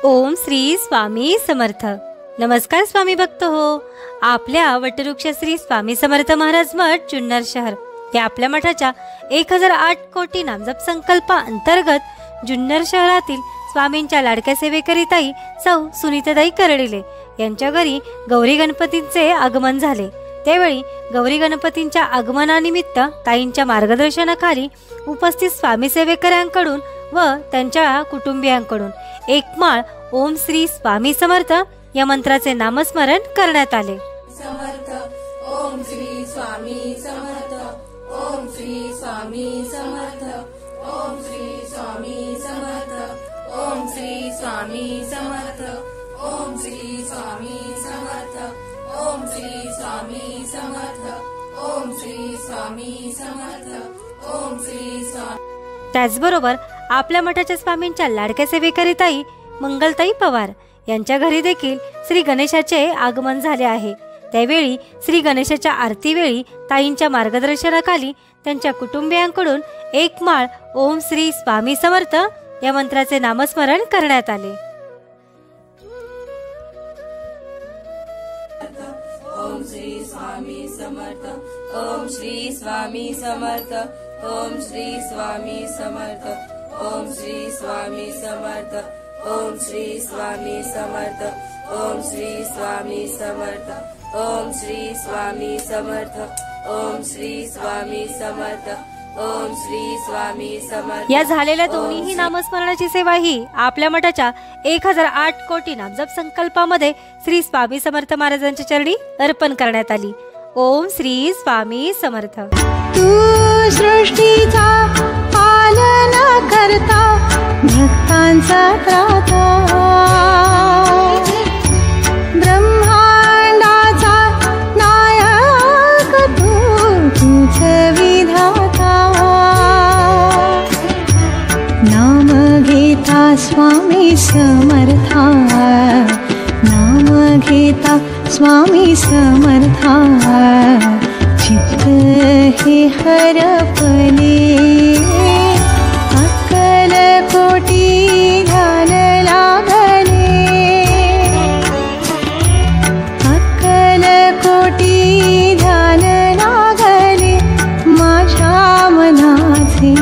ओम श्री स्वामी समर्थ। नमस्कार स्वामी भक्त हो। आपल्या वटवृक्ष श्री स्वामी समर्थ महाराज मठ जुन्नर शहर या आपल्या मठाच्या 1008 कोटी नामजप संकल्पा अंतर्गत जुन्नर शहरातील स्वामींच्या लाडक्या सेवेकरिताई सौ सुनीताताई करडिले यांच्या घरी गौरी गणपतींचे आगमन झाले। त्यावेळी गौरी गणपतींच्या आगमनानिमित्त ताईंच्या मार्गदर्शनाखाली उपस्थित स्वामी सेवेकऱ्यांकडून व त्यांच्या कुटुंबियांकडून एक माळ ओम श्री स्वामी समर्थ या मंत्राचे नामस्मरण करण्यात आले। समर्थ ओम श्री स्वामी समर्थ ओम श्री स्वामी समर्थ ओम श्री स्वामी समर्थ ओम श्री स्वामी समर्थ ओम श्री स्वामी समर्थ ओम श्री स्वामी समर्थ ओम श्री स्वामी समर्थ ओम श्री स्वामी। त्याचबरोबर आपल्या मठाच्या स्वामींच्या लाडक्या सेवेकरिताई मंगलताई पवार यांच्या घरी देखील श्री गणेशाचे आगमन झाले आहे। त्यावेळी श्री गणेशाच्या आरतीवेळी ताईंच्या मार्गदर्शनाखाली त्यांच्या कुटुंबियांकडून एक माळ ओम श्री स्वामी समर्थ या मंत्राचे नामस्मरण करण्यात आले। ओम श्री स्वामी समर्थ ओम श्री स्वामी समर्थ ओम श्री स्वामी समर्थ ओम श्री स्वामी समर्थ ओम श्री स्वामी समर्थ ओम श्री स्वामी समर्थ ओम श्री स्वामी समर्थ ओम श्री स्वामी समर्थ ओम श्री स्वामी समर्थ। या झालेल्या दोन्ही नामस्मरणाची सेवा ही आपल्या मठाच्या 1008 कोटी नामजप संकल्पामध्ये श्री स्वामी समर्थ महाराजांच्या चरणी अर्पण करण्यात आली। ओम श्री स्वामी समर्थ। तू सृष्टीचा पालना करता भक्तांचा त्राता ब्रह्मांडाचा नायक तूच विधाता नाम घेता स्वामी समर्था नाम घेता स्वामी समर्था चित्त हे हरपले अक्कल कोटी ध्यान लागले अक्कल कोटी ध्यान लागले माझ्या मनाचे